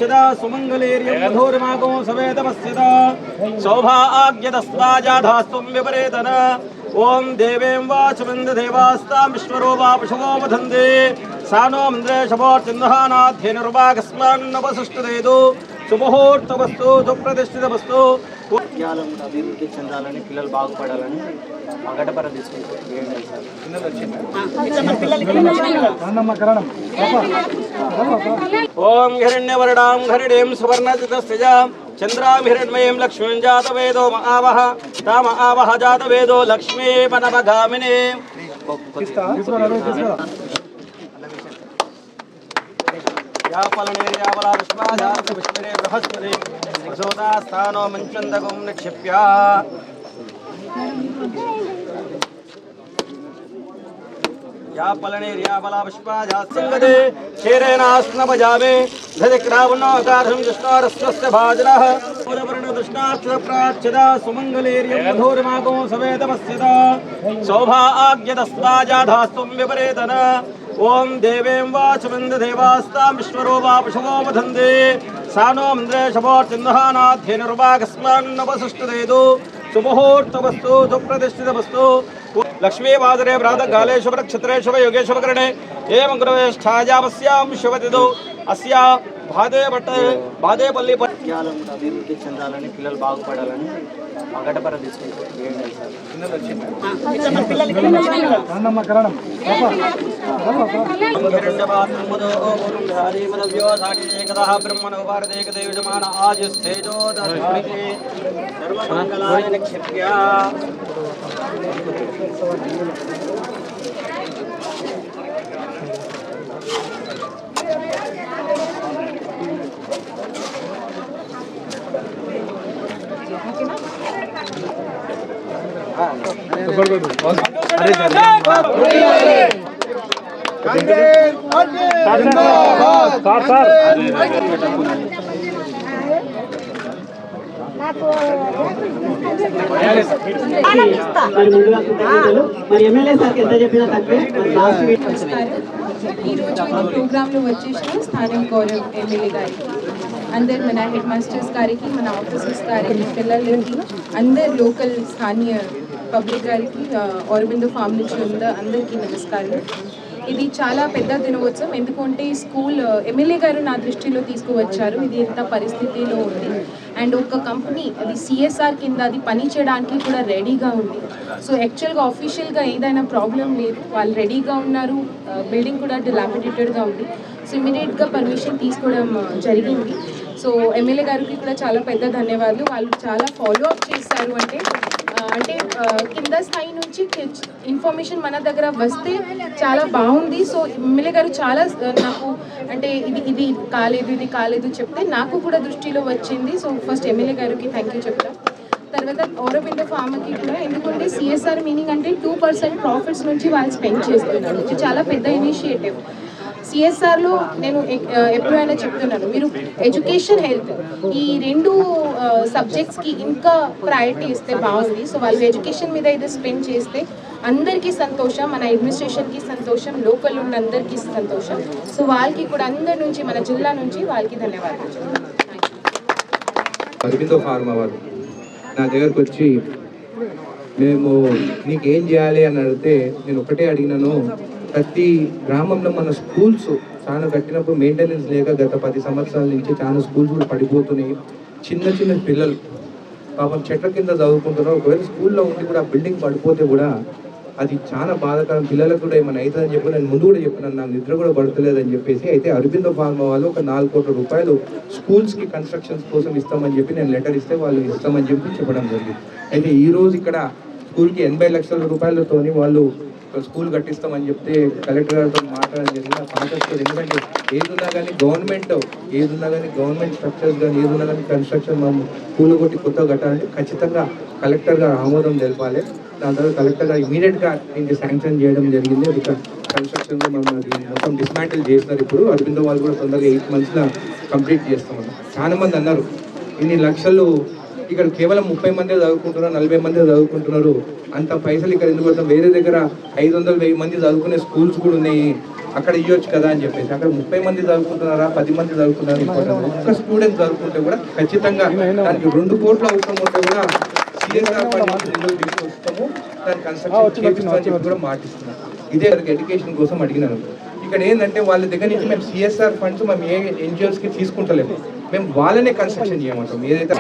प्राच्यदा सुमंगलेर्यं मधुरमागो सवेदमस्यदा सौभाग्यदस्ताजाधास्तुं विपरेतन ओं देवें वाचमिन्द देवास्तां विश्वरो वा पशवो वधन्ते सानो मंद्रे शपोर्चिन्नहानाध्यनुर्वागस्मान्नवसुष्टदेदु शुभमुहूर्तवस्तु सुप्रतिष्ठितवस्तु అభివృద్ధి చెందాలని పిల్లలు బాగుపడాలని అగటపర ఓం హిరణ్యవర్ణాం హరిణీం సువర్ణచితస్యజాం చంద్రాం హిరణ్మయీం లక్ష్మీం జాతవేదో మహావహ తామ ఆవహ జాతవేదో లక్ష్మీ మనమగామిని या फलने यावला विश्वाधार विष्णुरे बृहस्पति वसोदास्थानो मंचंदगुं निक्षिप्य या फलने यावला विश्वाधार संगदे क्षेरेणास्न बजावे धदिक्रावनो गार्हं विष्णोरस्वस्य भाजनः पुरवर्ण दुष्णार्थ प्राच्यदा सुमंगलेर्यं मधुरमागो सवेदमस्यदा सौभाग्यदस्ताजाधास्तुं विपरेतन ओं देवें वाचमिन्द देवास्तां विश्वरो वा पशवो वधन्ते सानो मंद्रे शपोर्चिन्नहानाध्यनुर्वागस्मान्नवसुष्टदेदु शुभमुहूर्तवस्तु सुप्रतिष्ठितवस्तु लक्ष्मी वादरे प्रातःकाले शुभनक्षत्रे शुभयोगे शुभकरणे एवं गुरुवेष्ठायामस्यां शुभतिथौ अस्या బాదేపల్లి అభివృద్ధి చెందాలని పిల్లలు బాగుపడాలని అగటపర బ్రహ్మణోపారదేకదేవిజమాన ఆజుస్థేజో సర్వమంగళాయ నిక్షిప్య ప్రోగ్రామ్ లో వచ్చేసిన స్థానిక గౌరవ ఎమ్మెల్యే గారికి అందరు మన హెడ్ మాస్టర్స్ గారికి మన ఆఫీసర్స్ గారికి పిల్లలకి అందరు లోకల్ స్థానియ పబ్లిక్ గారికి ఆరోబిందో ఫామ్ నుంచి ఉన్న అందరికీ నమస్కారం. ఇది చాలా పెద్ద దినోత్సవం ఎందుకంటే స్కూల్ ఎమ్మెల్యే గారు నా దృష్టిలో తీసుకువచ్చారు. ఇది ఎంత పరిస్థితిలో ఉంది అండ్ ఒక కంపెనీ అది సిఎస్ఆర్ కింద అది పని చేయడానికి కూడా రెడీగా ఉంది. సో యాక్చువల్గా ఆఫీషియల్గా ఏదైనా ప్రాబ్లం లేదు, వాళ్ళు రెడీగా ఉన్నారు. బిల్డింగ్ కూడా డిలాపిడేటెడ్గా ఉంది. సో ఇమీడియట్గా పర్మిషన్ తీసుకోవడం జరిగింది. సో ఎమ్మెల్యే గారికి కూడా చాలా పెద్ద ధన్యవాదాలు. వాళ్ళు చాలా ఫాలో అప్ చేశారు. అంటే కింద స్థాయి నుంచి ఇన్ఫర్మేషన్ మన దగ్గర వస్తే చాలా బాగుంది. సో ఎమ్మెల్యే గారు చాలా నాకు అంటే ఇది కాలేదు చెప్తే నాకు కూడా దృష్టిలో వచ్చింది. సో ఫస్ట్ ఎమ్మెల్యే గారికి థ్యాంక్ యూ చెప్తాం. తర్వాత ఆరోబిందో ఫార్మకి కూడా ఎందుకంటే సిఎస్ఆర్ మీనింగ్ అంటే 2% ప్రాఫిట్స్ నుంచి వాళ్ళు స్పెండ్ చేస్తున్నారు. ఇది చాలా పెద్ద ఇనిషియేటివ్. సిఎస్ఆర్లో నేను ఎప్పుడైనా చెప్తున్నాను, మీరు ఎడ్యుకేషన్ హెల్త్ ఈ రెండు సబ్జెక్ట్స్కి ఇంకా ప్రయారిటీ ఇస్తే బాగుంది. సో వాళ్ళు ఎడ్యుకేషన్ మీద ఇది స్పెండ్ చేస్తే అందరికీ సంతోషం, మన అడ్మినిస్ట్రేషన్కి సంతోషం, లోకల్ ఉన్న అందరికీ సంతోషం. సో వాళ్ళకి కూడా అందరి నుంచి మన జిల్లా నుంచి వాళ్ళకి ధన్యవాదాలు. అరబిందో ఫార్మా వాళ్ళు నా దగ్గరకు వచ్చి మేము నీకేం చేయాలి అని అడిగితే నేను ఒకటే అడిగినాను, ప్రతి గ్రామంలో మన స్కూల్స్ చాలా కట్టినప్పుడు మెయింటెనెన్స్ లేక గత 10 సంవత్సరాల నుంచి చాలా స్కూల్స్ కూడా పడిపోతున్నాయి. చిన్న పిల్లలు పాపం చెట్ల కింద చదువుకుంటున్నారు. ఒకవేళ స్కూల్లో ఉండి కూడా బిల్డింగ్ పడిపోతే కూడా అది చాలా బాధాకరం. పిల్లలకు కూడా ఏమైనా అవుతుందని చెప్పి నేను ముందు కూడా చెప్పినాను, నాకు నిద్ర కూడా పడతలేదని చెప్పేసి. అయితే అరబిందో ఫార్మా వాళ్ళు ఒక 4 కోట్ల రూపాయలు స్కూల్స్కి కన్స్ట్రక్షన్స్ కోసం ఇస్తామని చెప్పి నేను లెటర్ ఇస్తే వాళ్ళు ఇస్తామని చెప్పి చెప్పడం జరిగింది. అయితే ఈరోజు ఇక్కడ స్కూల్కి 80 లక్షల రూపాయలతో వాళ్ళు స్కూల్ కట్టిస్తామని చెప్తే కలెక్టర్ గారితో మాట్లాడడం జరిగింది. కాంట్రాక్టర్ ఎందుకంటే ఏదున్నా కానీ గవర్నమెంట్ స్ట్రక్చర్స్ కానీ ఏదున్నా కానీ కన్స్ట్రక్షన్ మనం పూలు కొట్టి కొత్తగా కట్టాలంటే ఖచ్చితంగా కలెక్టర్ గారు ఆమోదం తెలపాలి. దాని తర్వాత కలెక్టర్ గారు ఇమీడియట్గా దీనికి శాంక్షన్ చేయడం జరిగింది. అది కన్స్ట్రక్షన్ మనం మొత్తం డిస్మాంటిల్ చేస్తున్నారు. ఇప్పుడు అరబిందో వాళ్ళు కూడా తొందరగా 8 monthsలో కంప్లీట్ చేస్తామన్నారు. చాలా మంది అన్నారు ఇన్ని లక్షలు ఇక్కడ కేవలం 30 మందే చదువుకుంటున్నారు, 40 మంది చదువుకుంటున్నారు, అంత పైసలు ఇక్కడ ఎందుకు వస్తాం, వేరే దగ్గర 500-1000 మంది చదువుకునే స్కూల్స్ కూడా ఉన్నాయి, అక్కడ ఇవ్వచ్చు కదా అని చెప్పేసి. అక్కడ 30 మంది చదువుకుంటున్నారా 10 మంది చదువుతున్నారా ఇంపార్టెంట్. ఒక్క స్టూడెంట్ చదువుకుంటే కూడా ఖచ్చితంగా దానికి 2 కోట్ల అవసరం ఉంటే కూడా సిఎస్ఆర్ ఫండ్ నిధులు తీసుకొస్తాము, దాని కన్స్ట్రక్షన్ చేపిస్తామని చెప్పి కూడా మాటిస్తున్నాం. ఇదే ఎడ్యుకేషన్ కోసం అడిగినాను. ఇక్కడ ఏంటంటే వాళ్ళ దగ్గర నుంచి మేము సిఎస్ఆర్ ఫండ్స్ మేము ఏ ఎన్జిఓస్కి తీసుకుంటలేము, మేము వాళ్ళనే కన్స్ట్రక్షన్ చేయమంటాం. ఏదైతే